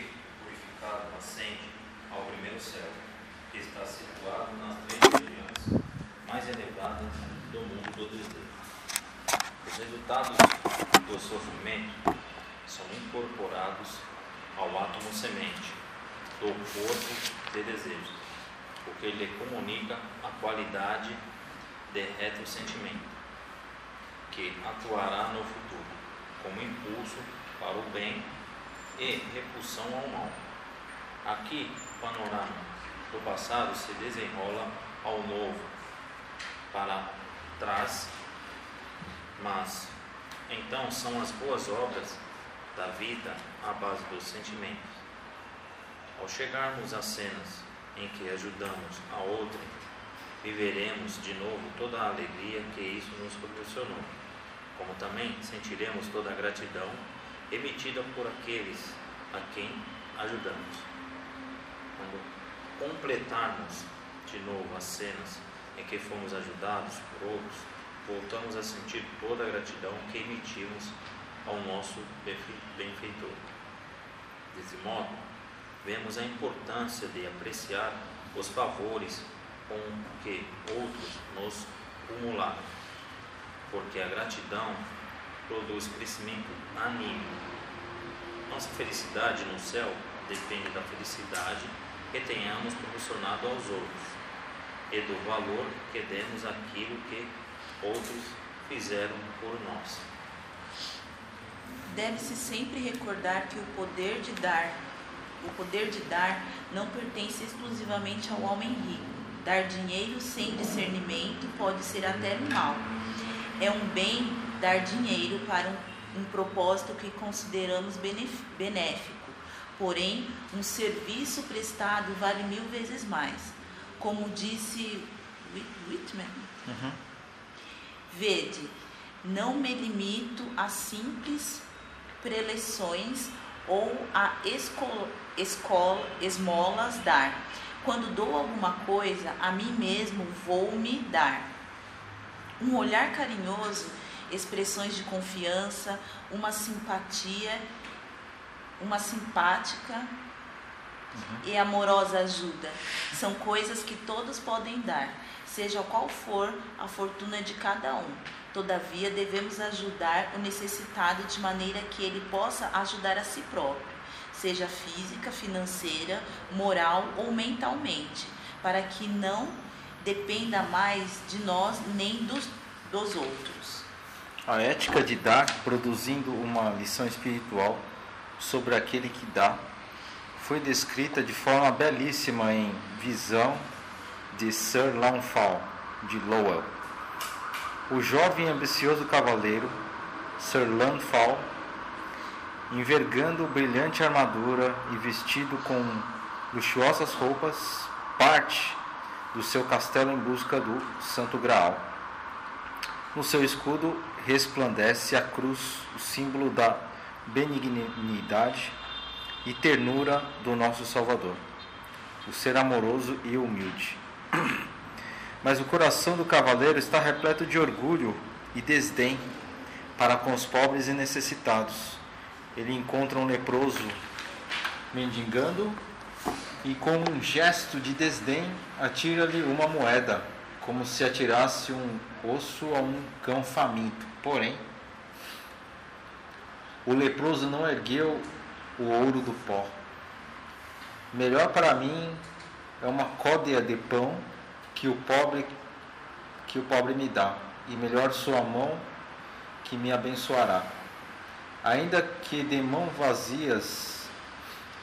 purificado ascende ao primeiro céu, que está situado nas 3 regiões mais elevadas do mundo do desejo. Os resultados do sofrimento são incorporados ao átomo semente do corpo de desejos, o que lhe comunica a qualidade de reto sentimento, que atuará no futuro como impulso para o bem e repulsão ao mal. Aqui, o panorama do passado se desenrola ao novo, para trás, mas então são as boas obras da vida à base dos sentimentos. Ao chegarmos às cenas em que ajudamos a outrem, viveremos de novo toda a alegria que isso nos proporcionou, como também sentiremos toda a gratidão emitida por aqueles a quem ajudamos. Quando completarmos de novo as cenas em que fomos ajudados por outros, voltamos a sentir toda a gratidão que emitimos ao nosso benfeitor. Desse modo, vemos a importância de apreciar os favores com que outros nos cumularam, porque a gratidão produz crescimento anímico. Nossa felicidade no céu depende da felicidade que tenhamos proporcionado aos outros e do valor que demos àquilo que outros fizeram por nós. Deve-se sempre recordar que o poder de dar não pertence exclusivamente ao homem rico. Dar dinheiro sem discernimento pode ser até mal. É um bem dar dinheiro para um propósito que consideramos benéfico. Porém, um serviço prestado vale 1000 vezes mais. Como disse Whitman, Vede, não me limito a simples preleções ou a esmolas dar. Quando dou alguma coisa, a mim mesmo vou me dar. Um olhar carinhoso, expressões de confiança, uma simpática e amorosa ajuda. São coisas que todos podem dar, seja qual for a fortuna de cada um. Todavia, devemos ajudar o necessitado de maneira que ele possa ajudar a si próprio, seja física, financeira, moral ou mentalmente, para que não dependa mais de nós nem dos outros. A ética de dar, produzindo uma lição espiritual sobre aquele que dá, foi descrita de forma belíssima em Visão de Sir Launfal de Lowell. O jovem e ambicioso cavaleiro Sir Launfal, envergando brilhante armadura e vestido com luxuosas roupas, parte do seu castelo em busca do Santo Graal. No seu escudo resplandece a cruz, o símbolo da benignidade e ternura do nosso Salvador, o ser amoroso e humilde. Mas o coração do cavaleiro está repleto de orgulho e desdém para com os pobres e necessitados. Ele encontra um leproso mendigando e, com um gesto de desdém, atira-lhe uma moeda, como se atirasse um osso a um cão faminto. Porém, o leproso não ergueu o ouro do pó. Melhor para mim é uma côdea de pão que o pobre me dá, e melhor sua mão que me abençoará. Ainda que de mãos vazias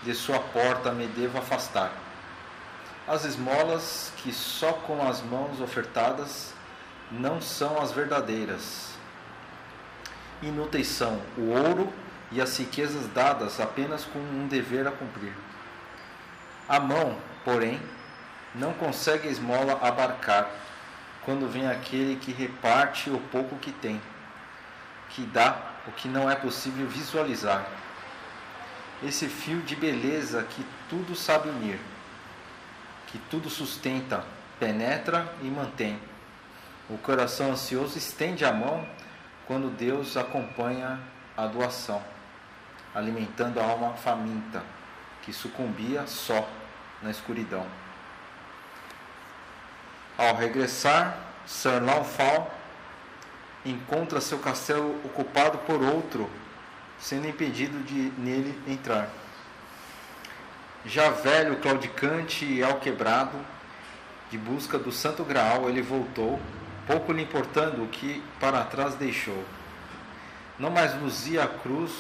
de sua porta me devo afastar. As esmolas que só com as mãos ofertadas não são as verdadeiras. Inúteis são o ouro e as riquezas dadas apenas com um dever a cumprir. A mão, porém, não consegue a esmola abarcar quando vem aquele que reparte o pouco que tem, que dá o que não é possível visualizar. Esse fio de beleza que tudo sabe unir, que tudo sustenta, penetra e mantém. O coração ansioso estende a mão quando Deus acompanha a doação, alimentando a alma faminta. que sucumbia só na escuridão. Ao regressar, Sir Launfal encontra seu castelo ocupado por outro, sendo impedido de nele entrar. Já velho, claudicante e alquebrado, de busca do Santo Graal, ele voltou, pouco lhe importando o que para trás deixou. Não mais luzia a cruz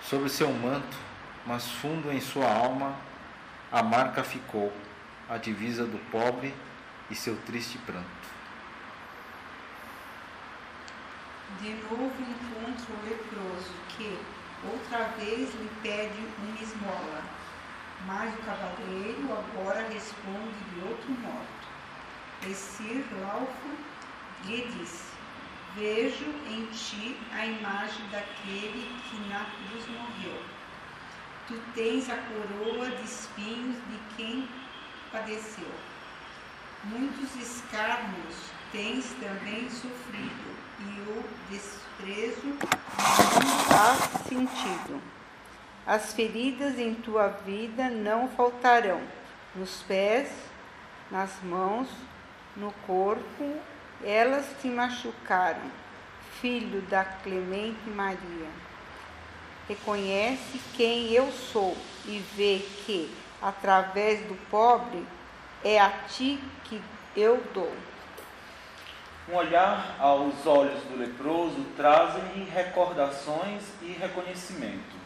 sobre seu manto, mas fundo em sua alma a marca ficou, a divisa do pobre e seu triste pranto. De novo encontra o leproso, que outra vez lhe pede uma esmola, mas o cavaleiro agora responde de outro modo. E Sir Launfal lhe disse: vejo em ti a imagem daquele que na cruz morreu. Tu tens a coroa de espinhos de quem padeceu. Muitos escárnios tens também sofrido, e o desprezo não has sentido. As feridas em tua vida não faltarão, nos pés, nas mãos, no corpo, elas te machucaram, filho da clemente Maria. Reconhece quem eu sou e vê que, através do pobre, é a ti que eu dou. Um olhar aos olhos do leproso trazem-lhe recordações e reconhecimento.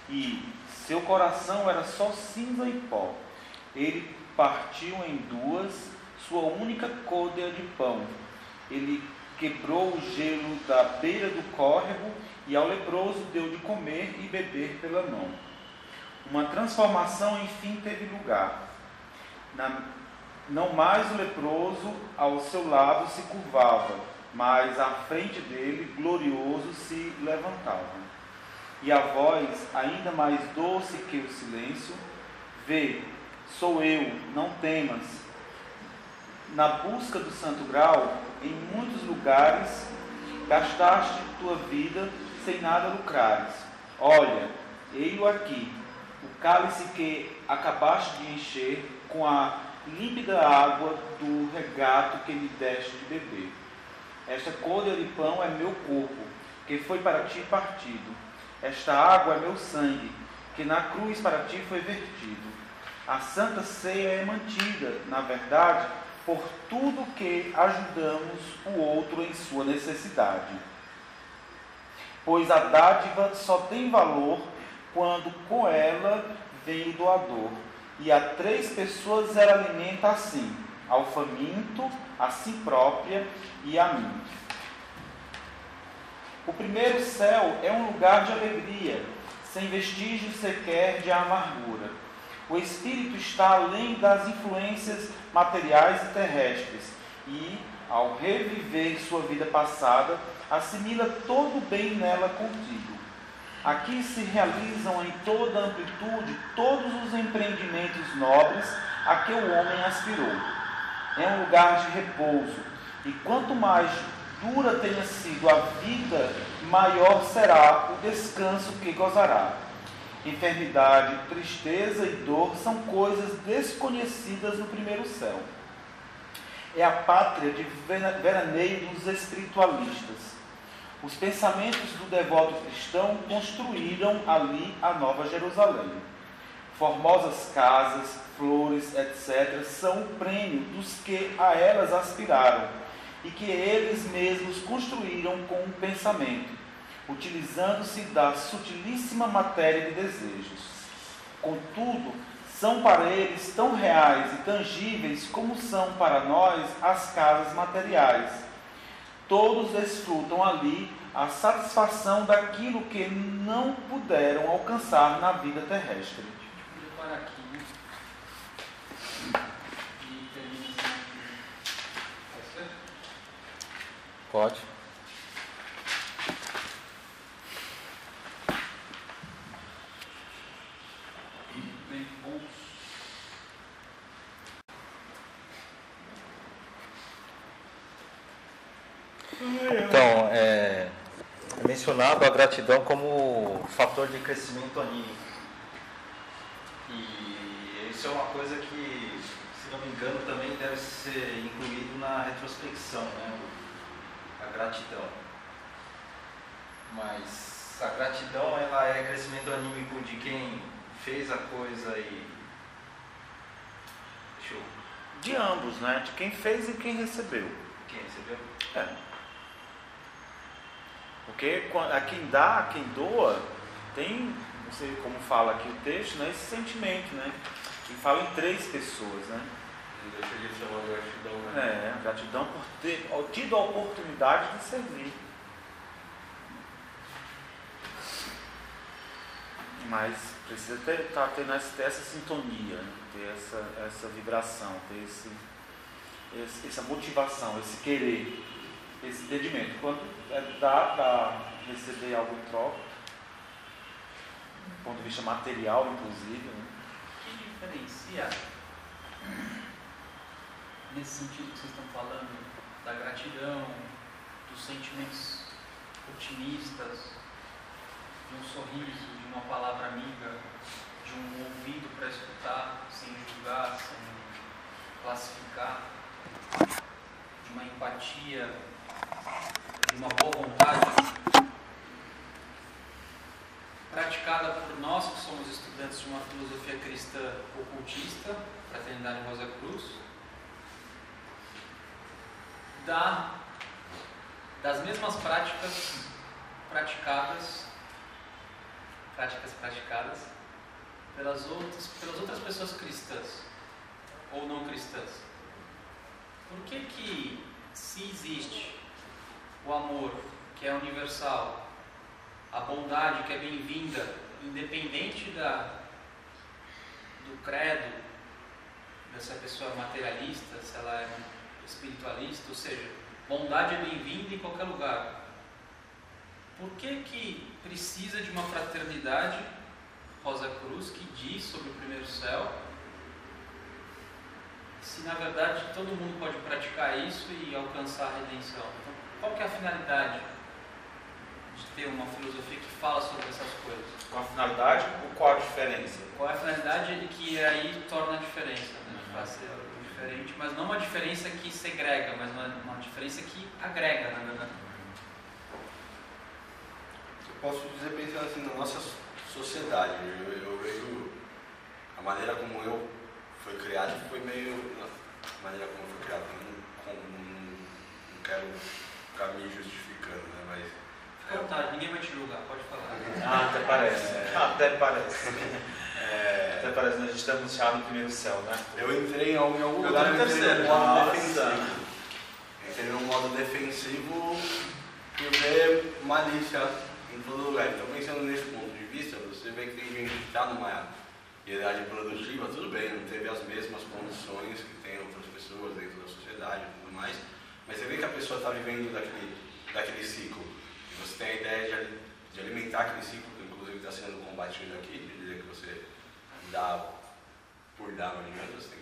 E seu coração era só cinza e pó. Ele partiu em duas sua única côdea de pão. Ele quebrou o gelo da beira do córrego e ao leproso deu de comer e beber pela mão. Uma transformação, enfim, teve lugar. Não mais o leproso ao seu lado se curvava, mas à frente dele, glorioso, se levantava. E a voz, ainda mais doce que o silêncio: vê, sou eu, não temas. Na busca do Santo Graal, em muitos lugares, gastaste tua vida sem nada lucrares. Olha, ei-o aqui, o cálice que acabaste de encher com a límpida água do regato que lhe deste de beber. Esta côdea de pão é meu corpo, que foi para ti partido. Esta água é meu sangue, que na cruz para ti foi vertido. A santa ceia é mantida, na verdade, por tudo que ajudamos o outro em sua necessidade. Pois a dádiva só tem valor quando com ela vem o doador. E a 3 pessoas ela alimenta assim: ao faminto, a si própria e a mim. O primeiro céu é um lugar de alegria, sem vestígio sequer de amargura. O espírito está além das influências materiais e terrestres e, ao reviver sua vida passada, assimila todo o bem nela contido. Aqui se realizam em toda a amplitude todos os empreendimentos nobres a que o homem aspirou. É um lugar de repouso, e quanto mais dura tenha sido a vida, maior será o descanso que gozará. Enfermidade, tristeza e dor são coisas desconhecidas no primeiro céu. É a pátria de veraneio dos espiritualistas. Os pensamentos do devoto cristão construíram ali a Nova Jerusalém. Formosas casas, flores, etc., são o prêmio dos que a elas aspiraram e que eles mesmos construíram com o pensamento, utilizando-se da sutilíssima matéria de desejos. Contudo, são para eles tão reais e tangíveis como são para nós as casas materiais. Todos desfrutam ali a satisfação daquilo que não puderam alcançar na vida terrestre. Vou parar aqui, né? E termina assim. Pode ser? Pode. Bem, bom. Então, é mencionado a gratidão como fator de crescimento anímico. E isso é uma coisa que, se não me engano, também deve ser incluído na retrospecção, né? A gratidão. Mas a gratidão, ela é crescimento anímico de quem fez a coisa e... Deixa eu... De ambos, né? De quem fez e quem recebeu. Quem recebeu? É. Porque a quem dá, a quem doa, tem, não sei como fala aqui o texto, né? Esse sentimento, né? Ele fala em 3 pessoas, né? Não deixa de ser uma gratidão, né? Gratidão por ter tido a oportunidade de servir. Mas precisa ter essa sintonia, né? Ter essa vibração, ter essa motivação, esse querer, esse entendimento. Quando dá para receber algo em troca, do ponto de vista material, inclusive. Né? O que diferencia, nesse sentido que vocês estão falando, da gratidão, dos sentimentos otimistas, de um sorriso, de uma palavra amiga, de um ouvido para escutar, sem julgar, sem classificar, de uma empatia, de uma boa vontade, praticada por nós que somos estudantes de uma filosofia cristã ocultista, Fraternidade Rosa Cruz, das mesmas práticas praticadas pelas outras pessoas cristãs ou não cristãs. Por que se existe o amor, que é universal, a bondade, que é bem-vinda, independente do credo, se a pessoa é materialista, se ela é espiritualista, ou seja, bondade é bem-vinda em qualquer lugar. Por que precisa de uma fraternidade Rosa Cruz que diz sobre o primeiro céu, se na verdade todo mundo pode praticar isso e alcançar a redenção? Então, qual que é a finalidade de ter uma filosofia que fala sobre essas coisas? Qual a finalidade ou qual a diferença? Qual é a finalidade que aí torna a diferença, né? Faz ser diferente, mas não uma diferença que segrega, mas uma diferença que agrega, na verdade. Posso dizer, pensando assim, na nossa sociedade, eu vejo a maneira como eu fui criado, foi meio a maneira como eu fui criado. Não quero ficar me justificando, né? Mas fica à vontade, ninguém vai te julgar, pode falar. Até parece. Até parece. Até parece, nós estamos já no primeiro céu, né? Eu entrei em algum lugar, eu entrei num modo defensivo. Entrei num modo defensivo por ver malícia em todo lugar. Então, pensando nesse ponto de vista, você vê que tem gente que está numa idade produtiva, tudo bem, não teve as mesmas condições que tem outras pessoas dentro da sociedade e tudo mais, mas você vê que a pessoa está vivendo daquele ciclo. E você tem a ideia de alimentar aquele ciclo, que inclusive está sendo combatido aqui, de dizer que você dá por dar, não adianta, você tem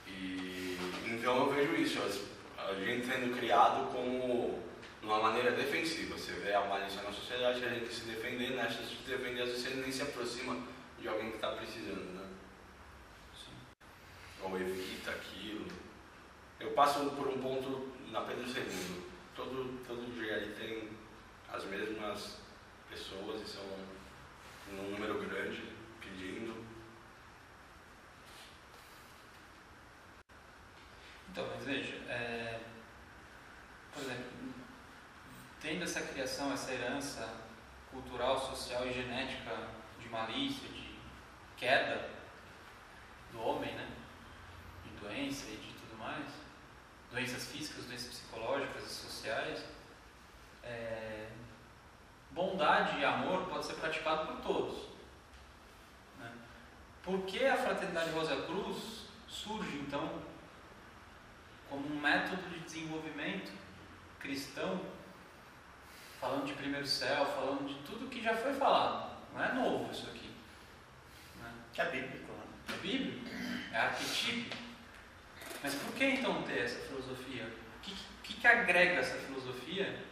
que... E então eu vejo isso, a gente sendo criado como uma maneira defensiva. Você vê a malícia na sociedade, a gente se defender, nessa de se defender, às vezes você nem se aproxima de alguém que está precisando, né? Sim. Ou evita aquilo. Eu passo por um ponto na Pedro II. Todo dia ali tem as mesmas pessoas e são num número grande pedindo. Então, mas veja, por exemplo, tendo essa criação, essa herança cultural, social e genética de malícia, de queda do homem, né? De doença e de tudo mais, doenças físicas, doenças psicológicas e sociais, bondade e amor pode ser praticado por todos, né? Por que a Fraternidade Rosa Cruz surge, então, como um método de desenvolvimento cristão, falando de primeiro céu, falando de tudo que já foi falado? Não é novo isso aqui, né? É bíblico, né? É bíblico, é arquetípico. Mas por que então ter essa filosofia? O que agrega essa filosofia?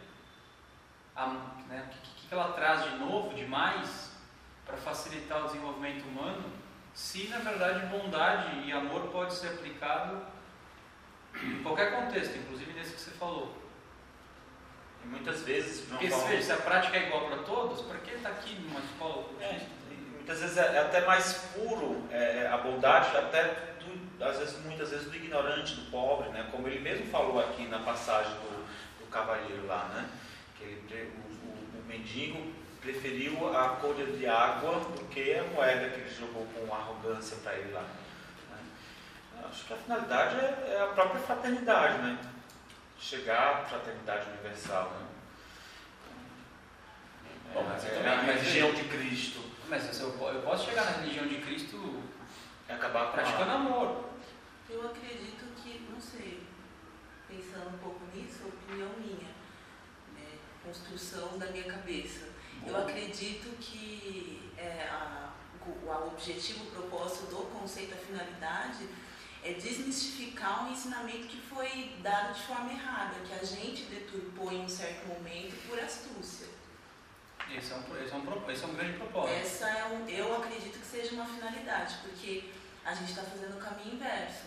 O que ela traz de novo, de mais, para facilitar o desenvolvimento humano se na verdade bondade e amor pode ser aplicado em qualquer contexto, inclusive nesse que você falou. E muitas vezes, Porque se a prática é igual para todos, por que está aqui numa escola? Muitas vezes é até mais puro a bondade, até muitas vezes do ignorante, do pobre, né? Como ele mesmo falou aqui na passagem do cavalheiro lá, né? Que o mendigo preferiu a colha de água do que a moeda que ele jogou com arrogância para ele lá. Né? Acho que a finalidade é a própria fraternidade, né? Chegar à fraternidade universal, né? A religião de Cristo. Mas eu posso chegar na religião de Cristo Acabar praticando amor. Eu acredito que, não sei, pensando um pouco nisso, opinião minha, né, construção da minha cabeça. Eu acredito que o objetivo, o propósito do conceito, a finalidade, é desmistificar um ensinamento que foi dado de forma errada, que a gente deturpou em um certo momento por astúcia. Esse é um grande propósito. Eu acredito que seja uma finalidade, porque a gente está fazendo o caminho inverso.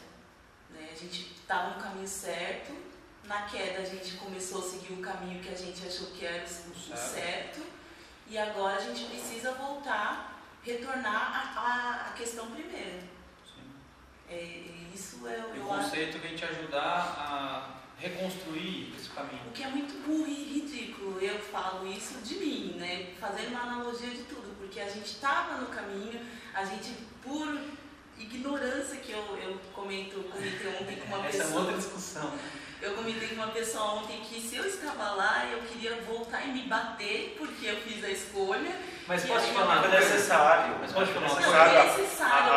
Né? A gente estava no caminho certo, na queda a gente começou a seguir o caminho que a gente achou que era o certo, e agora a gente precisa voltar, retornar à questão primeira. Isso o conceito vem te ajudar a reconstruir esse caminho. O que é muito burro e ridículo, eu falo isso de mim, né? Fazendo uma analogia de tudo, porque a gente estava no caminho, a gente, por ignorância, que eu comentei ontem com uma pessoa. Essa é outra discussão. Eu comentei com uma pessoa ontem que se eu estava lá, eu queria voltar e me bater, porque eu fiz a escolha. Mas posso te falar, é necessário. Mas pode falar uma coisa? Não é necessário.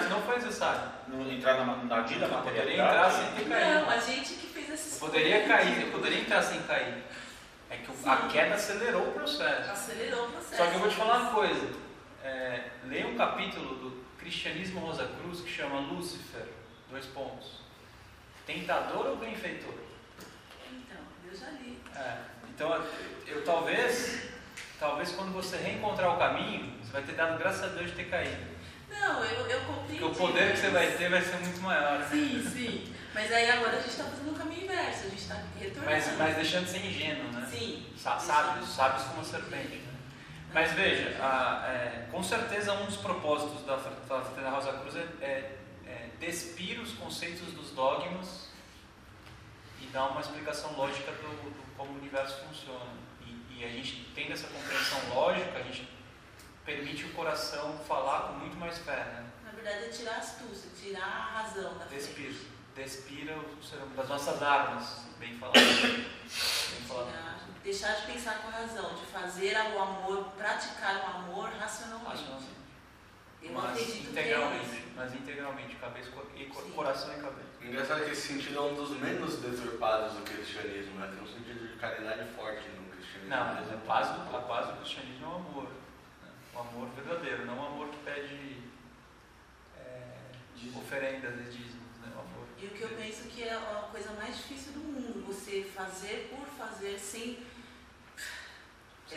Não foi necessário. Entrar na dita materialidade? Poderia entrar sem ter caído. Não, a gente que fez essa escolha. Eu poderia entrar sem cair. É que a queda acelerou o processo. Acelerou o processo. Só que eu vou te falar uma coisa. Leia um capítulo do Cristianismo Rosa Cruz que chama Lúcifer, : tentador ou benfeitor? Então, eu já li. Então, eu talvez quando você reencontrar o caminho, você vai ter dado graças a Deus de ter caído. Não, eu compreendi. Porque o poder que você vai ter vai ser muito maior. Sim. Mas aí agora a gente está fazendo o caminho inverso, a gente está retornando. Mas deixando de ser ingênuo, né? Sim. Sábios como a serpente. Né? Mas veja, com certeza um dos propósitos da Fraternidade Rosa Cruz é despir os conceitos dos dogmas e dar uma explicação lógica do como o universo funciona. E a gente tendo essa compreensão lógica, a gente permite o coração falar com muito mais fé, né? Na verdade é tirar a astúcia, tirar a razão da fé. Despira o ser humano das nossas armas, bem falado. Deixar de pensar com a razão, de fazer o amor, praticar o amor racionalmente. Eu acredito mas integralmente, cabeça e coração e cabeça. Engraçado que esse sentido é um dos menos deturpados do cristianismo, né? Tem um sentido de caridade forte no cristianismo. Não, mas a base do cristianismo é o amor. Né? O amor verdadeiro, não o amor que pede oferendas e dízimos. Né? O amor. E o que eu penso que é a coisa mais difícil do mundo, você fazer por fazer sem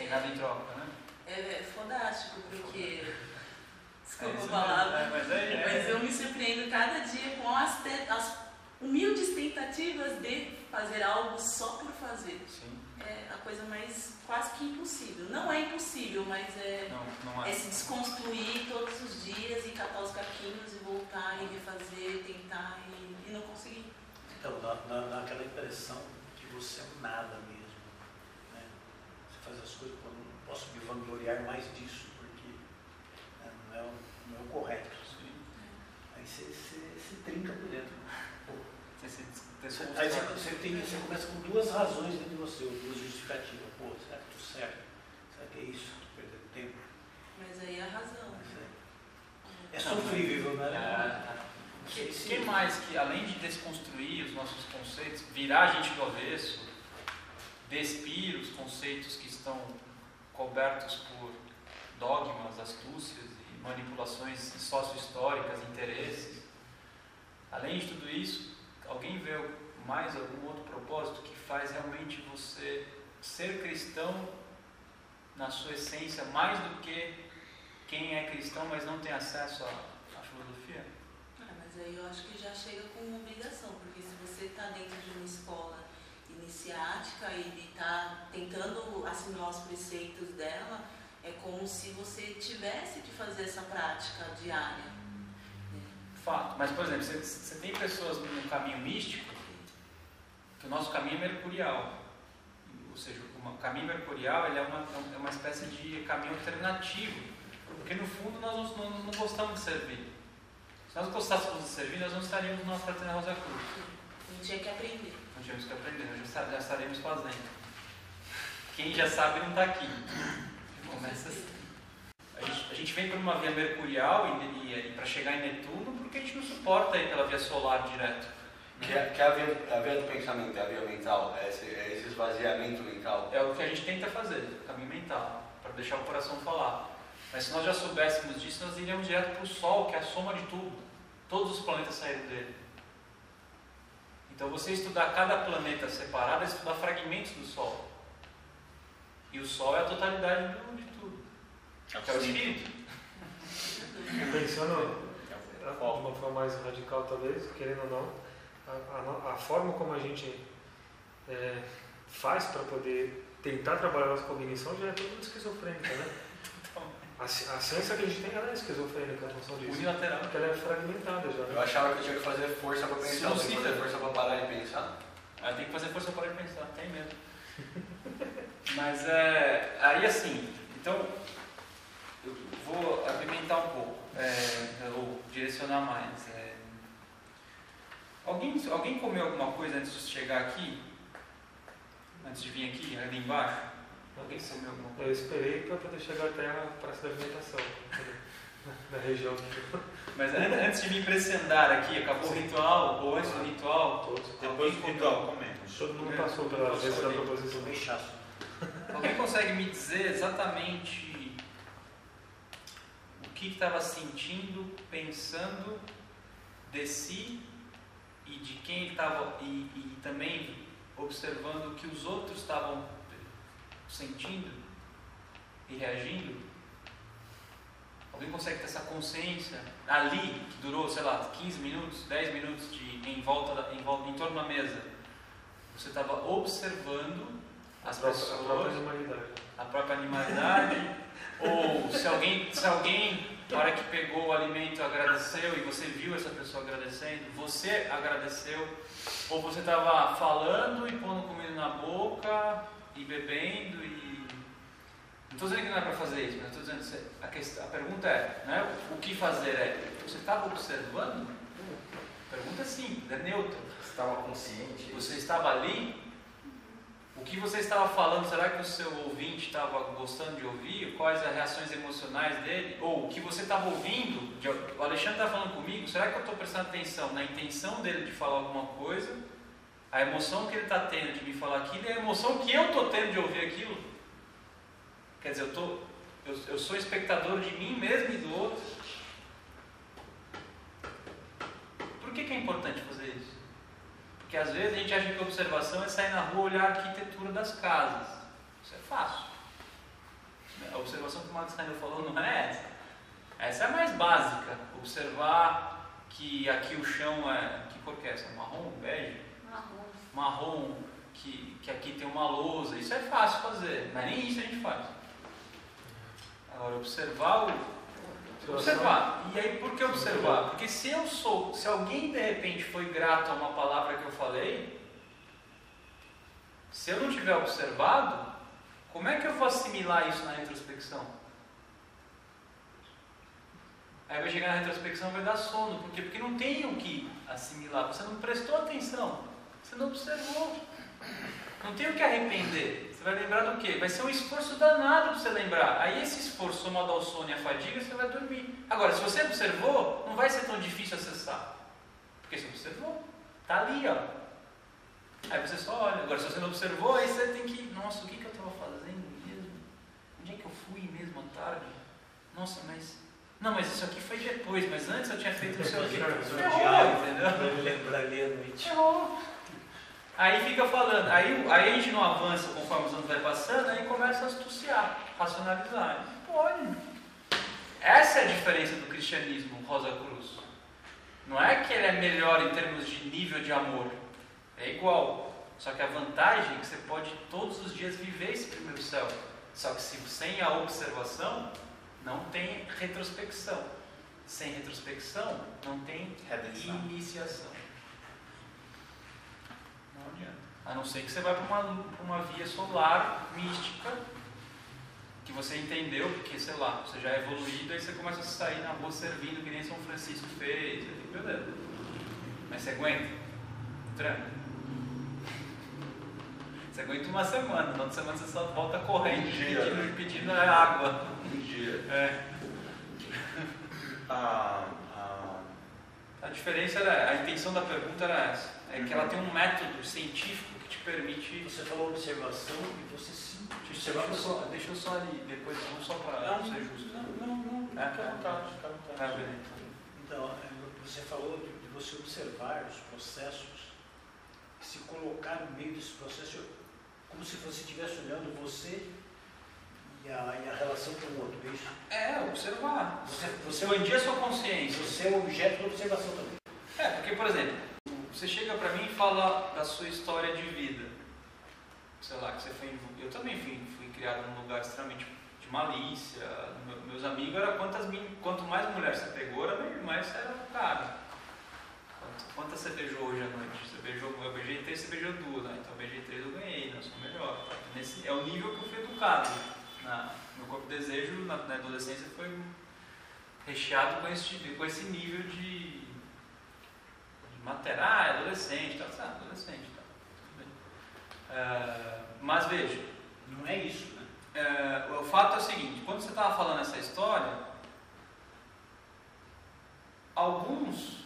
nada em troca, né? É fantástico, porque... Desculpa a palavra, mas eu me surpreendo cada dia com as humildes tentativas de fazer algo só por fazer. Sim. É a coisa mais quase que impossível. Não é impossível, mas não é se desconstruir todos os dias e catar os caquinhos e voltar e refazer, tentar e não conseguir. Então, dá aquela impressão que você é nada mesmo. Né? Você faz as coisas, eu não posso me vangloriar mais disso, porque não é o correto. Aí você se trinca por dentro. Aí você começa com duas razões dentro de você, ou duas justificativas. Pô, será que estou certo? Será que é isso? Estou perdendo tempo? Mas aí é a razão. É sofrível, né? O que mais que, além de desconstruir os nossos conceitos, virar a gente do avesso, despir os conceitos que estão cobertos por dogmas, astúcias e manipulações sócio-históricas, interesses, além de tudo isso, alguém vê mais algum outro propósito que faz realmente você ser cristão na sua essência mais do que quem é cristão, mas não tem acesso à filosofia? Mas aí eu acho que já chega com uma obrigação, porque se você está dentro de uma escola iniciática e está tentando assimilar os preceitos dela, é como se você tivesse que fazer essa prática diária. Fato. Mas, por exemplo, você tem pessoas no caminho místico, que o nosso caminho é mercurial. Ou seja, o caminho mercurial ele é uma espécie de caminho alternativo. Porque, no fundo, nós não gostamos de servir. Se nós gostássemos de servir, nós não estaríamos na Fraternidade Rosa Cruz. Não tinha que aprender. Não tínhamos que aprender, nós já estaremos fazendo. Quem já sabe não está aqui. Começa assim. A gente vem por uma via mercurial e para chegar em Netuno, porque a gente não suporta ir pela via solar direto. Que é a via do pensamento, é a via mental, é esse esvaziamento mental. É o que a gente tenta fazer, o caminho mental, para deixar o coração falar. Mas se nós já soubéssemos disso, nós iríamos direto para o Sol, que é a soma de tudo. Todos os planetas saíram dele. Então você estudar cada planeta separado é estudar fragmentos do Sol. E o Sol é a totalidade de tudo. Que é o Espírito. Pensando de uma forma mais radical, talvez, querendo ou não, a forma como a gente faz para poder tentar trabalhar a nossa cognição já é toda esquizofrênica, né? A ciência que a gente tem ela é esquizofrênica, a função disso. Unilateral. Porque ela é fragmentada já. Né? Eu achava que eu tinha que fazer força para pensar, eu tenho que fazer força para parar de pensar. Tem que fazer força para parar de pensar, tem mesmo. Mas aí assim, então eu vou apimentar um pouco, ou direcionar mais. Alguém comeu alguma coisa antes de chegar aqui? Antes de vir aqui, ali embaixo? Alguém comeu alguma coisa? Eu esperei para poder chegar até a praça da alimentação, na região. Mas antes de me impressionar aqui, acabou o ritual, ou antes do ritual? Depois do ritual, comemos. Todo mundo passou pela vez da proposição do chato. Alguém consegue me dizer exatamente o que estava sentindo, pensando de si e de quem ele estava, e também observando o que os outros estavam sentindo e reagindo? Alguém consegue ter essa consciência ali, que durou, sei lá, 15 minutos, 10 minutos em torno da mesa? Você estava observando as pessoas, a própria animalidade, ou se alguém, na hora que pegou o alimento, agradeceu e você viu essa pessoa agradecendo, você agradeceu, ou você estava falando e pondo comida na boca e bebendo e... Não estou dizendo que não é para fazer isso, mas estou dizendo a pergunta né, o que fazer você estava observando? A pergunta é simples, é neutra. Você estava consciente? Você estava ali? O que você estava falando, será que o seu ouvinte estava gostando de ouvir? Quais as reações emocionais dele? Ou o que você estava ouvindo, o Alexandre está falando comigo, será que eu estou prestando atenção na intenção dele de falar alguma coisa? A emoção que ele está tendo de me falar aquilo e a emoção que eu estou tendo de ouvir aquilo? Quer dizer, eu sou espectador de mim mesmo e do outro. Por que é importante fazer isso? Porque às vezes a gente acha que a observação é sair na rua e olhar a arquitetura das casas. Isso é fácil. A observação que o Marcos Steiner falou não é essa. Essa é a mais básica. Observar que aqui o chão é... Que cor que é essa? Marrom? Bege? Marrom. Que aqui tem uma lousa. Isso é fácil fazer. Mas nem isso a gente faz. Agora, observar. E aí, por que observar? Porque se alguém de repente foi grato a uma palavra que eu falei, se eu não tiver observado, como é que eu vou assimilar isso na retrospecção? Aí vai chegar na retrospecção e vai dar sono. Por quê? Porque não tem o que assimilar. Você não prestou atenção. Você não observou. Não tem o que arrepender. Você vai lembrar do quê? Vai ser um esforço danado para você lembrar. Aí esse esforço, somado ao sono e à fadiga, você vai dormir. Agora, se você observou, não vai ser tão difícil acessar. Porque você observou. Está ali, ó. Aí você só olha. Agora, se você não observou, aí você tem que... Nossa, o que eu estava fazendo mesmo? Onde é que eu fui mesmo à tarde? Nossa, mas... Não, mas isso aqui foi depois. Mas antes eu tinha feito não sei o quê. Ferrou, entendeu? Vamos lembrar ali à noite. Ferrou. Aí fica falando, aí a gente não avança conforme os anos vai passando, aí começa a astuciar, racionalizar. Não pode. Essa é a diferença do cristianismo, Rosa Cruz. Não é que ele é melhor em termos de nível de amor. É igual. Só que a vantagem é que você pode todos os dias viver esse primeiro céu. Só que sem a observação, não tem retrospecção. Sem retrospecção, não tem iniciação. Não adianta. A não ser que você vai para uma via solar mística, que você entendeu, porque, sei lá, você já é evoluído, aí você começa a sair na rua servindo, que nem São Francisco fez, beleza. Mas você aguenta? Tranca. Você aguenta uma semana, na outra semana você só volta correndo, pedindo água. Um dia. A diferença era, a intenção da pergunta era essa, é que ela tem um método científico que te permite... Você falou observação e você sim. Deixa eu só ali, depois vamos só para ser justo. Não, fica à vontade. Então, você falou de você observar os processos, se colocar no meio desse processo, como se você estivesse olhando você e a relação com o outro, é isso? Observar. Você expandir a sua consciência. Você é o objeto da observação também. Porque, por exemplo, você chega para mim e fala da sua história de vida. Sei lá, que você foi... Eu também fui criado num lugar extremamente de malícia. Meus amigos eram quanto mais mulher você pegou, mais você era o cara. Quantas você beijou hoje à noite? Eu beijei 3, você beijou 2. Né? Então eu beijei 3, eu ganhei, eu sou melhor. É o nível que eu fui educado. Meu corpo de desejo na adolescência foi recheado com esse nível de matéria, adolescente, adolescente. Mas veja, não é isso, né? O fato é o seguinte, quando você estava falando essa história, alguns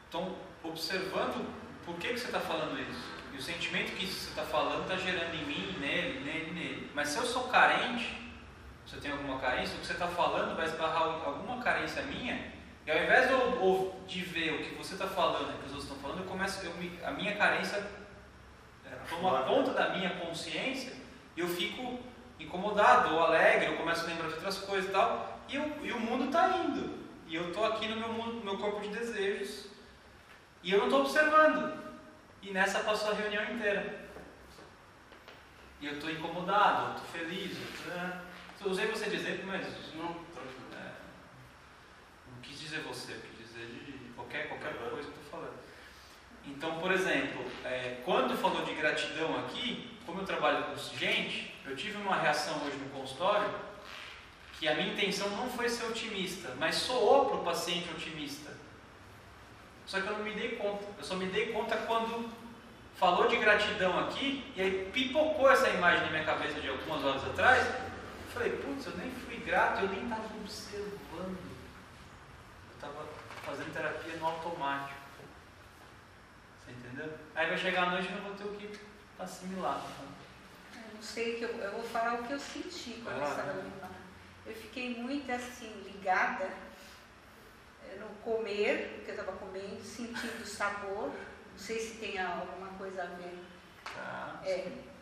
estão observando por que você está falando isso. E o sentimento que você está falando está gerando em mim, nele. Mas se eu sou carente, se eu tenho alguma carência, o que você está falando vai esbarrar alguma carência minha, e ao invés de ver o que você está falando e o que os outros estão falando, a minha carência toma conta da minha consciência e eu fico incomodado ou alegre, eu começo a lembrar de outras coisas e tal, e o mundo está indo. E eu estou aqui no meu mundo, no meu corpo de desejos, e eu não estou observando. E nessa passou a reunião inteira. E eu estou incomodado, eu estou feliz. Eu usei você dizer, mas não quis dizer você, eu quis dizer de qualquer coisa que eu estou falando. Então, por exemplo, quando falou de gratidão aqui, como eu trabalho com gente, eu tive uma reação hoje no consultório que a minha intenção não foi ser otimista, mas soou para o paciente otimista. Só que eu não me dei conta. Eu só me dei conta quando falou de gratidão aqui, e aí pipocou essa imagem na minha cabeça de algumas horas atrás. Eu falei, putz, eu nem fui grato, eu nem estava observando. Eu estava fazendo terapia no automático. Você entendeu? Aí vai chegar a noite e eu não vou ter o que assimilar. Eu não sei, eu vou falar o que eu senti quando eu estava me falando. Eu fiquei muito assim, ligada no comer, porque eu estava comendo, sentindo o sabor, não sei se tem alguma coisa a ver,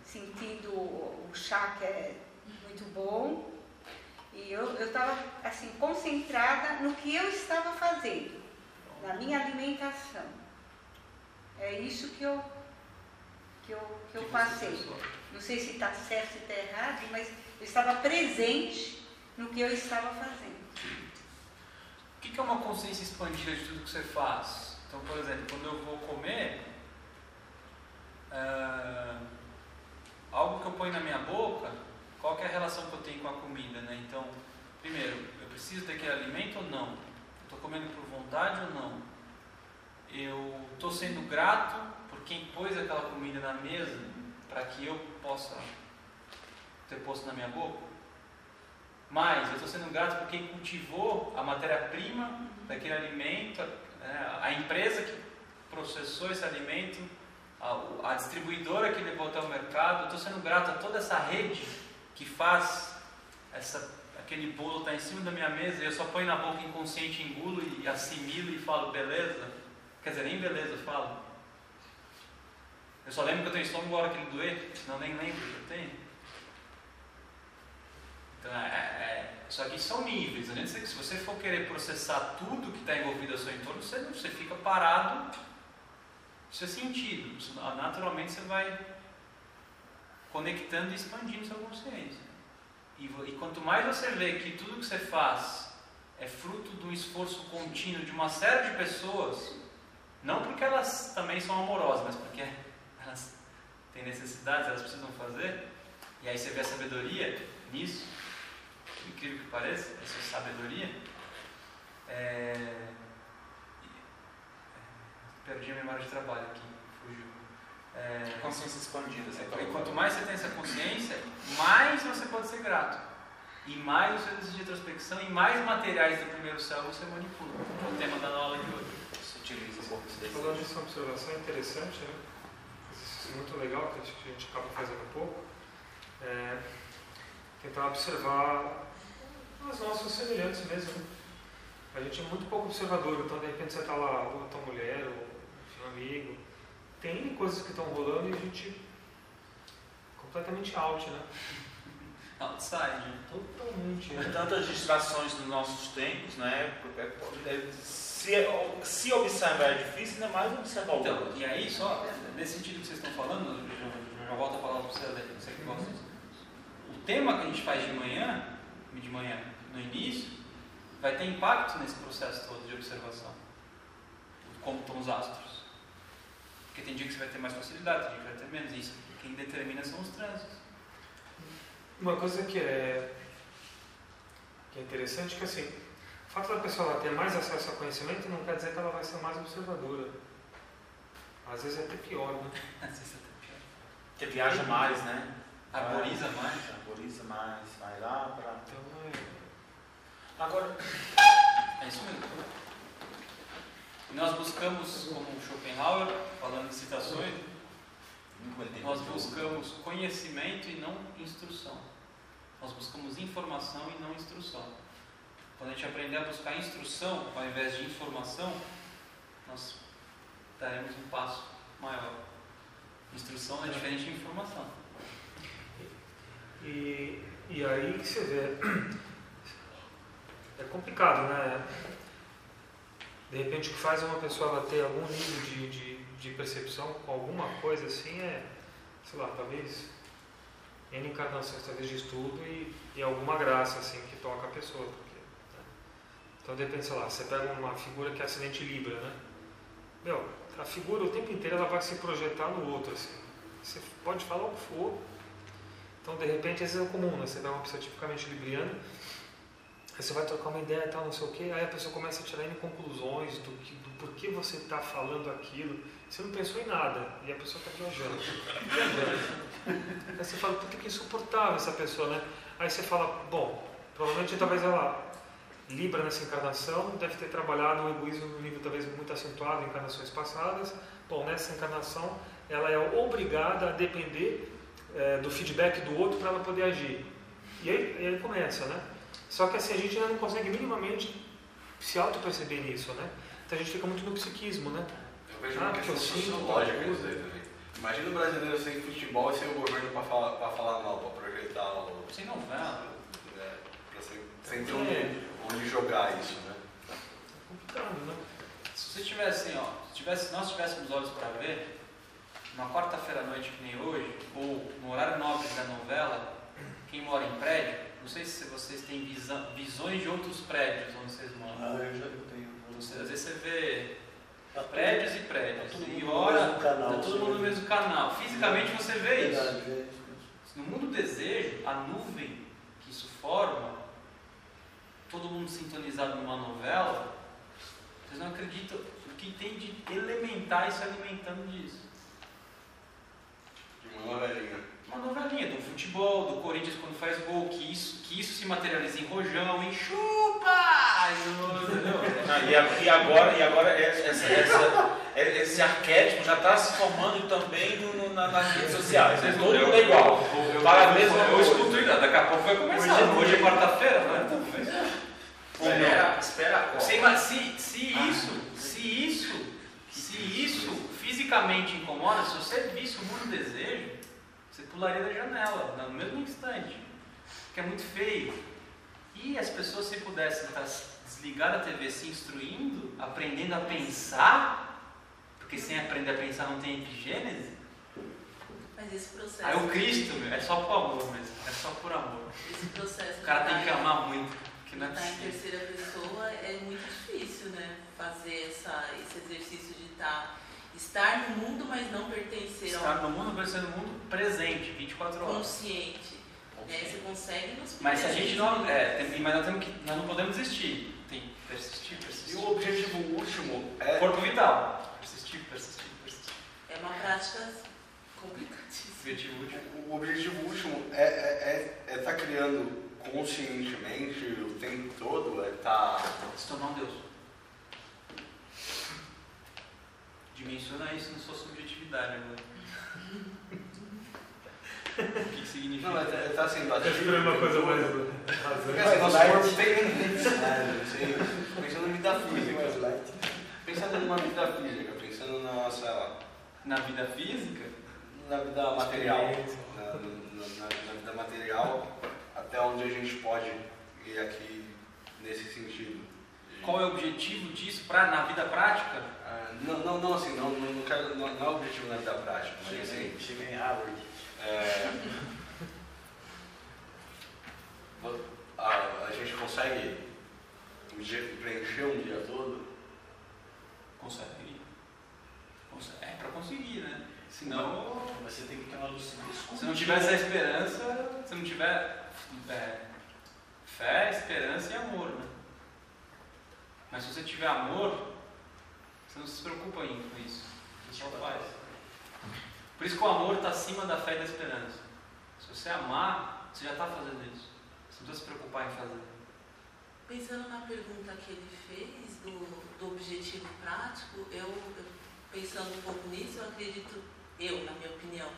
sentindo o chá que é muito bom, e eu estava assim, concentrada no que eu estava fazendo, na minha alimentação. É isso que eu passei. Não sei se está certo, se está errado, mas eu estava presente no que eu estava fazendo. O que é uma consciência expandida de tudo que você faz? Então, por exemplo, quando eu vou comer, algo que eu ponho na minha boca, qual que é a relação que eu tenho com a comida, né? Então, primeiro, eu preciso daquele alimento ou não? Estou comendo por vontade ou não? Eu estou sendo grato por quem pôs aquela comida na mesa para que eu possa ter posto na minha boca? Mas eu estou sendo grato por quem cultivou a matéria-prima daquele alimento, a empresa que processou esse alimento, a distribuidora que levou até o mercado. Eu estou sendo grato a toda essa rede que faz aquele bolo estar em cima da minha mesa e eu só ponho na boca inconsciente, engulo e assimilo e falo beleza. Quer dizer, nem beleza eu falo. Eu só lembro que eu tenho estômago na hora que ele doer, senão nem lembro que eu tenho. Então Só que são níveis. Né? Se você for querer processar tudo que está envolvido ao seu entorno, você fica parado. Isso é sentido. Naturalmente você vai conectando e expandindo sua consciência. E quanto mais você vê que tudo que você faz é fruto de um esforço contínuo de uma série de pessoas, não porque elas também são amorosas, mas porque elas têm necessidades, elas precisam fazer, e aí você vê a sabedoria nisso, incrível que pareça, essa sabedoria. Perdi a memória de trabalho aqui, fugiu. Consciência expandida. E quanto mais você tem essa consciência, mais você pode ser grato. E mais você exercício de introspecção e mais materiais do primeiro céu você manipula. É o tema da aula de hoje. Você utiliza um pouco desse. Falando disso, uma observação interessante, né? Exercício muito legal que a gente acaba fazendo um pouco. Tentar observar as nossas semelhantes mesmo. Né? A gente é muito pouco observador, então de repente você está lá, ou a tua mulher, ou um amigo. Tem coisas que estão rolando e a gente completamente out, né? Outside. Totalmente. Né? Tantas distrações nos nossos tempos, né? Se observar é difícil, ainda mais observar o outro. E aí, só, nesse sentido que vocês estão falando, já volto a palavra para você que gosta disso. O tema que a gente faz de manhã, no início, vai ter impacto nesse processo todo de observação. Como estão os astros. Porque tem dia que você vai ter mais facilidade, tem dia que vai ter menos. Isso quem determina são os trânsitos. Uma coisa que é interessante é que assim, o fato da pessoa ter mais acesso ao conhecimento não quer dizer que ela vai ser mais observadora. Às vezes é até pior, né? Às vezes é até pior. Porque viaja mais, né? Arboriza mais. Arboriza mais, vai lá para... Então, Agora... É isso mesmo. Nós buscamos, como Schopenhauer, falando em citações, nós buscamos conhecimento e não instrução. Nós buscamos informação e não instrução. Quando a gente aprender a buscar instrução ao invés de informação, nós daremos um passo maior. Instrução é diferente de informação. E aí que você vê, é complicado, né? De repente o que faz uma pessoa ela ter algum nível de percepção com alguma coisa assim é, sei lá, talvez N encarnações, talvez de estudo e alguma graça assim que toca a pessoa. Porque, né? Então de repente, sei lá, você pega uma figura que é acidente Libra, né? A figura o tempo inteiro ela vai se projetar no outro, assim. Você pode falar o que for. Então de repente, às vezes é comum, né? Você pega uma pessoa tipicamente libriana, aí você vai trocar uma ideia e tal, não sei o que, aí a pessoa começa a tirar conclusões do porquê você está falando aquilo. Você não pensou em nada, e a pessoa está viajando. Aí você fala, puta que insuportável essa pessoa, né? Aí você fala, bom, provavelmente talvez ela, Libra nessa encarnação, deve ter trabalhado o egoísmo no nível talvez muito acentuado em encarnações passadas. Bom, nessa encarnação, ela é obrigada a depender do feedback do outro para ela poder agir. E aí começa, né? Só que assim, a gente ainda não consegue minimamente se auto-perceber nisso, né? Então a gente fica muito no psiquismo, né? Eu vejo uma questão sociológica nisso aí também. Imagina o brasileiro sem futebol e sem o governo para falar mal, para projetar o... Sem novela. Sem ter onde jogar isso, né? É complicado, né? Se você tivesse assim, se nós tivéssemos olhos para ver, uma quarta-feira à noite que nem hoje, ou no horário nobre da novela, quem mora em prédio, não sei se vocês têm visões de outros prédios onde vocês moram. Eu já tenho. Às vezes você vê prédios e prédios. E olha, está todo mundo no mesmo canal. Fisicamente você vê isso. Verdade, No mundo do desejo, a nuvem que isso forma, todo mundo sintonizado numa novela, vocês não acreditam o que tem de elementar se alimentando disso. De uma novelinha. Uma novelinha do futebol, do Corinthians quando faz gol, que isso se materializa em rojão, em chupa! E agora esse arquétipo já está se formando também nas redes sociais. Todo mundo é igual. Para a mesma coisa. Eu escuto, daqui a pouco vai começar. Hoje é quarta-feira, né? Espera. Se isso fisicamente incomoda, se você visse o mundo desejo, você pularia da janela no mesmo instante, que é muito feio. E as pessoas, se pudessem estar desligadas da TV, se instruindo, aprendendo a pensar, porque sem aprender a pensar não tem epigênese. Mas esse processo... Aí o Cristo, meu, é só por amor mesmo, é só por amor. Esse processo... O cara tem que amar muito, que não é estar em possível. terceira pessoa é muito difícil, né? Fazer esse exercício de estar no mundo, mas não pertencer ao Estar no mundo, mas ser no mundo presente, 24 horas. consciente. Né? Você consegue nos Mas se a gente não... nós não podemos desistir. Tem que persistir. E o objetivo último Corpo vital. Persistir. É uma prática complicadíssima. Objetivo último. O objetivo último é estar criando conscientemente o tempo todo, é estar... Se tornar um Deus. Dimensiona isso na sua subjetividade agora. O que significa? Não, está sendo ativo. uma coisa mais Porque assim, nosso corpo tem limite, pensando na vida física. Pensando numa vida física, pensando na nossa... Na vida física? Na vida material. Na vida material, até onde a gente pode ir aqui nesse sentido. Qual é o objetivo disso na vida prática? Não assim, não é o objetivo na vida prática, mas assim... Chega em Harvard. A gente consegue preencher um dia todo? Consegue. É para conseguir, né? Senão... Você tem que ter uma lucidez. Se não tiver essa esperança, se não tiver fé, esperança e amor, né? Mas se você tiver amor, você não se preocupa com isso. Você só faz. Por isso que o amor está acima da fé e da esperança. Se você amar, você já está fazendo isso. Você não precisa se preocupar em fazer. Pensando na pergunta que ele fez do objetivo prático, eu pensando um pouco nisso, eu acredito, na minha opinião,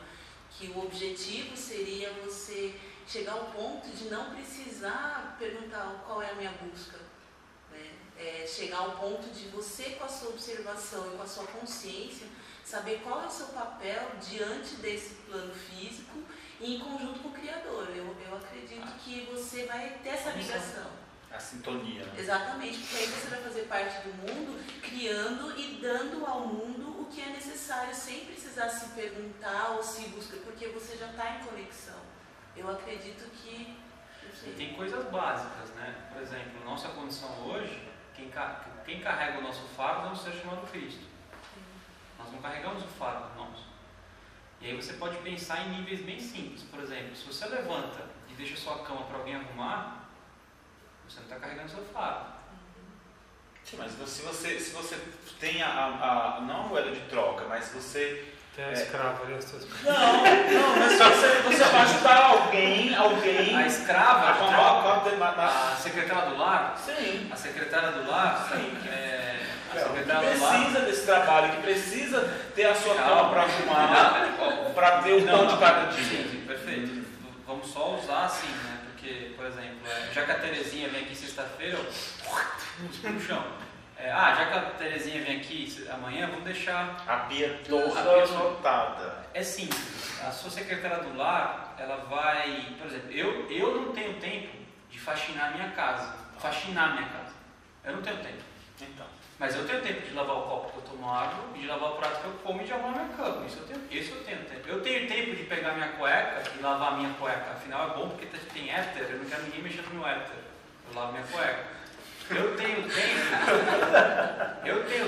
que o objetivo seria você chegar ao ponto de não precisar perguntar qual é a minha busca. Né? Chegar ao ponto de você, com a sua observação e com a sua consciência, saber qual é o seu papel diante desse plano físico e em conjunto com o Criador. Eu acredito que você vai ter essa ligação. A sintonia, né? Exatamente, porque aí você vai fazer parte do mundo, criando e dando ao mundo o que é necessário, sem precisar se perguntar ou se buscar, porque você já está em conexão. Eu acredito que... Tem coisas básicas, né? Por exemplo, nossa condição hoje, quem carrega o nosso fardo é um ser chamado Cristo. Nós não carregamos o fardo nosso. E aí você pode pensar em níveis bem simples. Por exemplo, se você levanta e deixa sua cama para alguém arrumar, você não está carregando seu fardo. Sim, mas se você tem não a moeda de troca, mas você... Tem a escrava ali, Não, mas se você vai ajudar alguém... A escrava, a secretária do lar? Sim. A secretária do lar? Sim. A secretária que do lar... precisa desse trabalho, que precisa ter a sua cama para arrumar, para ter o pão de cada dia. Sim, perfeito. Vamos só usar assim, né? Porque, por exemplo, já que a Terezinha vem aqui sexta-feira, no chão. Já que a Terezinha vem aqui amanhã, vamos deixar a pia toda lotada. É simples. A sua secretária do lar, ela vai... Por exemplo, eu não tenho tempo de faxinar a minha casa. Eu não tenho tempo. Então. Mas eu tenho tempo de lavar o copo que eu tomo água, de lavar o prato que eu como e de arrumar minha cama. Isso eu tenho tempo. Eu tenho tempo de pegar minha cueca e lavar a minha cueca. Afinal é bom porque tem éter, eu não quero ninguém mexendo no meu éter. Eu lavo minha cueca. Eu tenho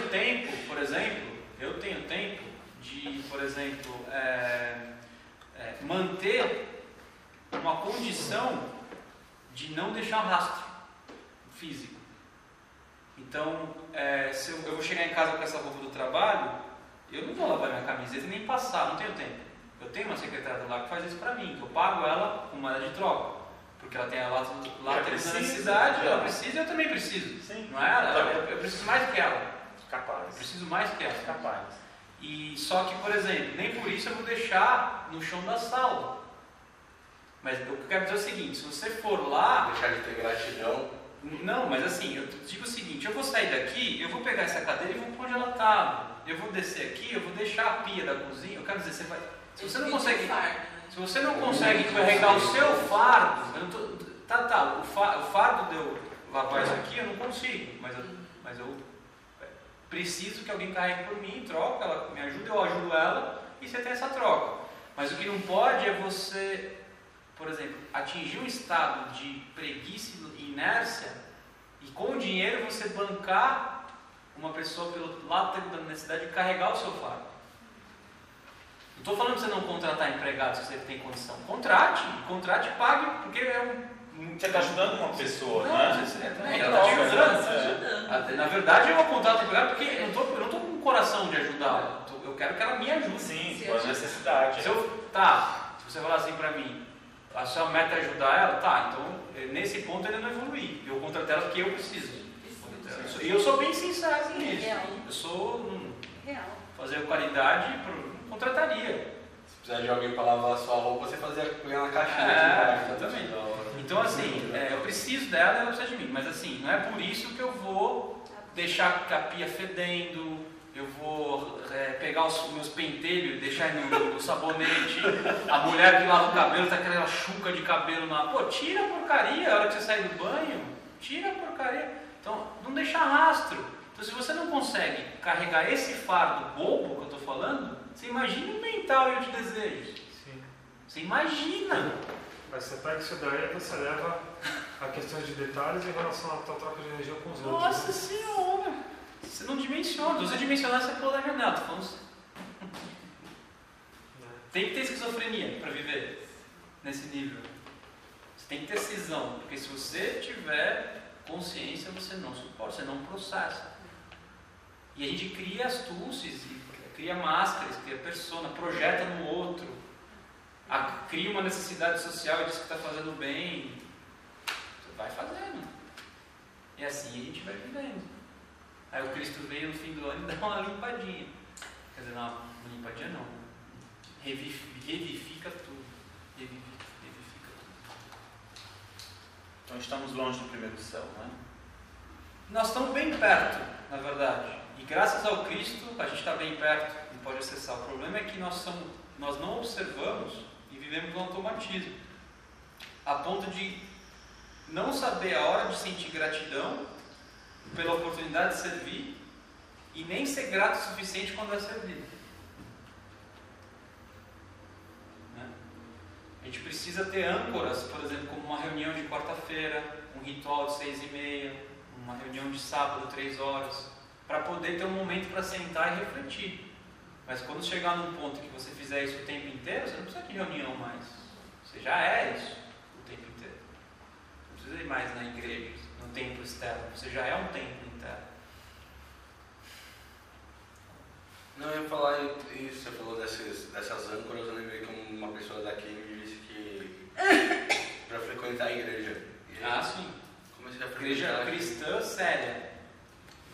tempo, por exemplo, de, por exemplo, manter uma condição de não deixar rastro físico. Então, se eu vou chegar em casa com essa roupa do trabalho, eu não vou lavar minha camiseta e nem passar, não tenho tempo. Eu tenho uma secretária do lar que faz isso pra mim, que eu pago ela com moeda de troca. Porque ela tem a lá tem necessidade, ela precisa e eu também preciso. Sim. Não é? Eu preciso mais do que ela. Capaz. Eu preciso mais do que ela. Capaz. E só que, por exemplo, nem por isso eu vou deixar no chão da sala. Mas o que eu quero dizer é o seguinte, se você for lá... Deixar de ter gratidão. Não, mas assim, eu digo o seguinte, eu vou sair daqui, eu vou pegar essa cadeira e vou pôr onde ela estava. Eu vou descer aqui, eu vou deixar a pia da cozinha, eu quero dizer, se você não consegue carregar o seu fardo, Tá, o fardo de eu lavar isso aqui eu não consigo, mas eu preciso que alguém carregue por mim, troca, ela me ajuda, eu ajudo ela, e você tem essa troca. Mas o que não pode é você, por exemplo, atingir um estado de preguiça e inércia, e com o dinheiro você bancar uma pessoa pelo lado da necessidade de carregar o seu fardo. Não estou falando que você não contratar empregado se você tem condição. Contrate e pague, porque Você está ajudando uma pessoa, não, né? Ela está ajudando. Na verdade, eu vou contratar empregado porque eu não estou com o coração de ajudá-la. Eu quero que ela me ajude. Sim, por necessidade. Se você falar assim para mim, a sua meta é ajudar ela, tá, então nesse ponto ele não evolui. Eu contratei ela porque eu preciso. E eu sou bem sincero nisso. Eu sou fazer qualidade, contrataria. Se precisar de alguém para lavar a sua roupa, você fazia pegar na caixinha. Exatamente. Então assim, eu preciso dela e ela precisa de mim. Mas assim, não é por isso que eu vou deixar a pia fedendo, eu vou pegar os meus pentelhos e deixar no sabonete. A mulher que lava o cabelo tá com aquela chuca de cabelo na... Pô, tira a porcaria a hora que você sair do banho. Tira a porcaria. Então, não deixa rastro. Então, se você não consegue carregar esse fardo bobo que eu estou falando, você imagina o mental e o de desejos. Sim. Você imagina. Mas você pega isso daí e você leva a questões de detalhes em relação à tua troca de energia com os outros. Nossa Senhora! Você não dimensiona. Se você dimensionar, você pula da janela. Tem que ter esquizofrenia para viver nesse nível. Você tem que ter cisão. Porque se você tiver consciência, você não suporta, você não processa. E a gente cria astúcias, cria máscaras, cria persona, projeta no outro, cria uma necessidade social e diz que está fazendo bem. Você vai fazendo. E assim a gente vai vivendo. Aí o Cristo veio no fim do ano e dá uma limpadinha. Quer dizer, não, limpadinha não. Revivifica tudo. Revivifica tudo. Então estamos longe do primeiro céu, né? Nós estamos bem perto, na verdade. E graças ao Cristo, a gente está bem perto e pode acessar. O problema é que nós não observamos e vivemos no automatismo. A ponto de não saber a hora de sentir gratidão pela oportunidade de servir e nem ser grato o suficiente quando é servido. Né? A gente precisa ter âncoras, por exemplo, como uma reunião de quarta-feira, um ritual de 6h30, uma reunião de sábado, 3 horas, para poder ter um momento para sentar e refletir. Mas quando chegar num ponto que você fizer isso o tempo inteiro, você não precisa de reunião mais. Você já é isso o tempo inteiro. Não precisa ir mais na igreja, no templo externo. Você já é um templo interno. Não, eu ia falar isso, você falou dessas âncoras, eu lembrei como uma pessoa daqui me disse que para frequentar a igreja. Sim. Comecei a Igreja cristã séria.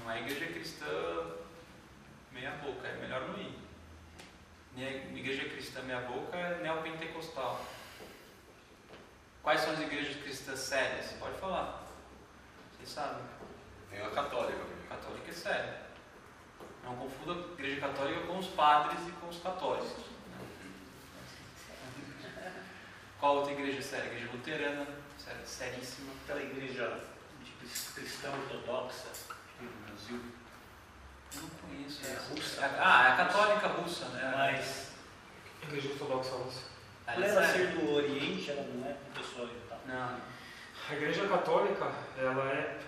Não é igreja cristã meia boca, é melhor não ir. Igreja cristã meia boca é neopentecostal. Quais são as igrejas cristãs sérias? Pode falar. Vocês sabem. Tem uma católica. Católica é séria. Não confunda a igreja católica com os padres e com os católicos. Qual outra igreja séria? Igreja luterana, seríssima. Aquela igreja cristã ortodoxa aqui no Brasil. Eu não conheço. É a russa. É a católica russa, né? Mas Igreja Ortodoxa Russa. por ela ser do Oriente, ela não é do pessoal oriental. Não. A Igreja Católica, ela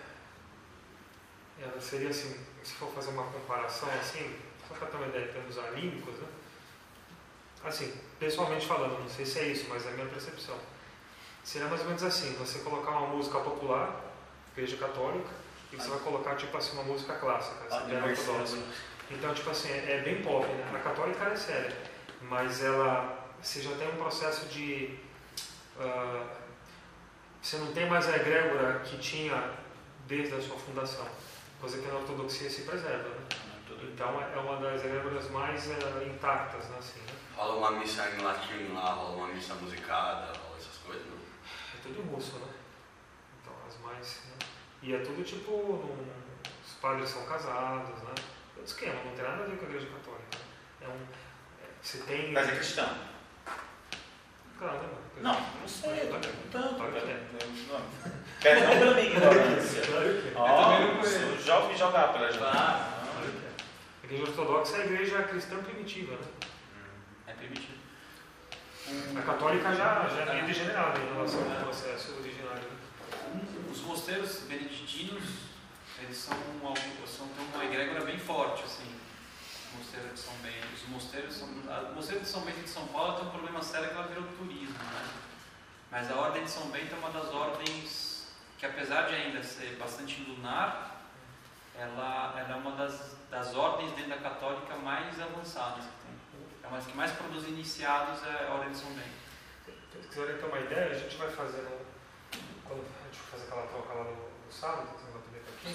seria assim, se for fazer uma comparação assim, só para ter uma ideia em termos anímicos, né? Assim, pessoalmente falando, não sei se é isso, mas é a minha percepção. Seria mais ou menos assim, você colocar uma música popular, Igreja Católica, e você vai colocar tipo assim uma música clássica, ortodoxa. Então, tipo assim, é bem pop, né? A católica é séria, mas você já tem um processo de... você não tem mais a egrégora que tinha desde a sua fundação, coisa que na ortodoxia se preserva, né? Então é uma das egrégoras mais intactas, né? Assim, né? Rola uma missa em latim lá, rola uma missa musicada, rola essas coisas, não? É tudo em russo, né? Então as mais... Né? E é tudo tipo... os padres são casados, né? É outro esquema, não tem nada a ver com a Igreja Católica. Você tem... Mas é cristão. complicado, né? Não sei, eu tô perguntando. Claro que é. Perdão pela minha ignorância. Claro que é. Ó, já ouvi jogar pra gente. Claro que é. A igreja ortodoxa é a igreja cristã primitiva, né? É permitido. A católica já é meio degenerada em relação ao processo originário. Os mosteiros beneditinos, eles são têm uma egrégora bem forte, assim. O mosteiro de São Bento. O mosteiro de São Bento de São Paulo tem um problema sério que ela virou turismo, né? Mas a ordem de São Bento é uma das ordens que, apesar de ainda ser bastante lunar, ela é uma das ordens dentro da católica mais avançadas que tem. É uma das que mais produz iniciados, é a ordem de São Bento. Se quiserem ter uma ideia, a gente vai fazer, quando a gente for fazer aquela troca lá no sábado, que você não vai poder estar aqui, a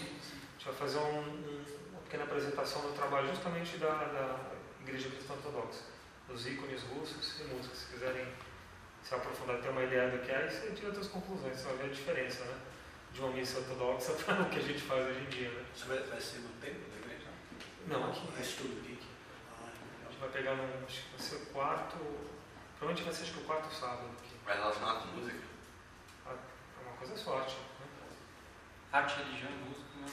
gente vai fazer uma pequena apresentação do trabalho justamente da Igreja Cristã Ortodoxa, dos ícones russos e música. Se quiserem se aprofundar, ter uma ideia do que é, aí você tira suas conclusões, você vai ver a diferença, né? De uma missa ortodoxa para o que a gente faz hoje em dia, né? Isso vai ser no templo da igreja? Não, aqui. Vai ser tudo aqui. A gente vai pegar acho que vai ser o quarto, provavelmente vai ser acho que o quarto sábado aqui. Vai relacionar com música? É uma coisa só, arte, né? Arte, religião e música, né?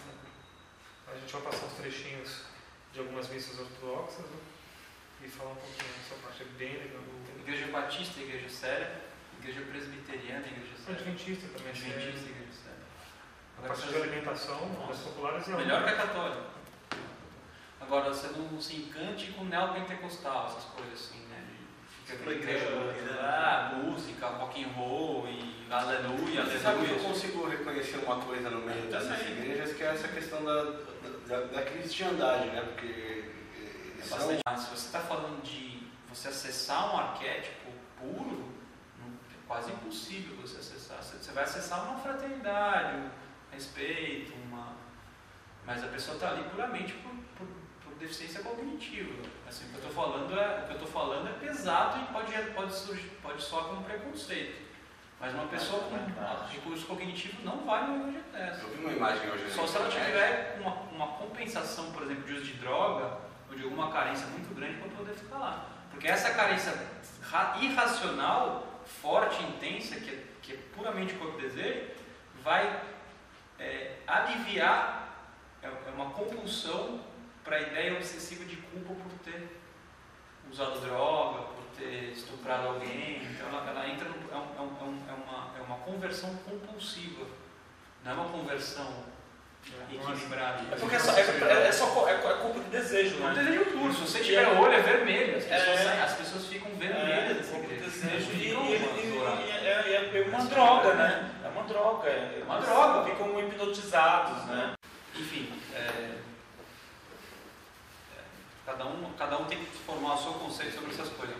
A gente vai passar uns trechinhos de algumas missas ortodoxas, né? E falar um pouquinho dessa parte, é bem legal. Igreja Batista, Igreja Séria, Igreja Presbiteriana, Igreja Séria. Adventista também, Adventista, Igreja Séria. A parte de alimentação, das populares é melhor que a católica. Agora, você não se encante com neopentecostal, essas coisas assim, né? Fica igreja, música, rock and roll e aleluia, Você sabe que eu consigo reconhecer uma coisa no meio dessas igrejas, que é essa questão da cristiandade, né? Porque se você está falando de você acessar um arquétipo puro, é quase impossível você acessar. Você vai acessar uma fraternidade, um respeito, mas a pessoa está ali puramente por deficiência cognitiva. Assim, o que eu estou falando é pesado e pode soar como preconceito. Mas uma pessoa com recurso cognitivo não vai numa igreja dessa. Eu vi uma imagem hoje. Só se ela tiver uma compensação, por exemplo, de uso de droga ou de alguma carência muito grande para poder ficar lá. Porque essa carência irracional, forte, intensa, que é puramente corpo e desejo, vai aliviar, é uma compulsão para a ideia obsessiva de culpa por ter usado droga, por ter estuprado alguém. Então ela entra é uma conversão compulsiva, não é uma conversão equilibrada. É porque é culpa de desejo, né? É um desejo puro. Se você tiver o olho é vermelho, as pessoas ficam vermelhas nessa igreja. Desejo é uma droga, né? É uma droga. É uma droga. Ficam hipnotizados, né? Enfim, cada um tem que formar o seu conceito sobre essas coisas.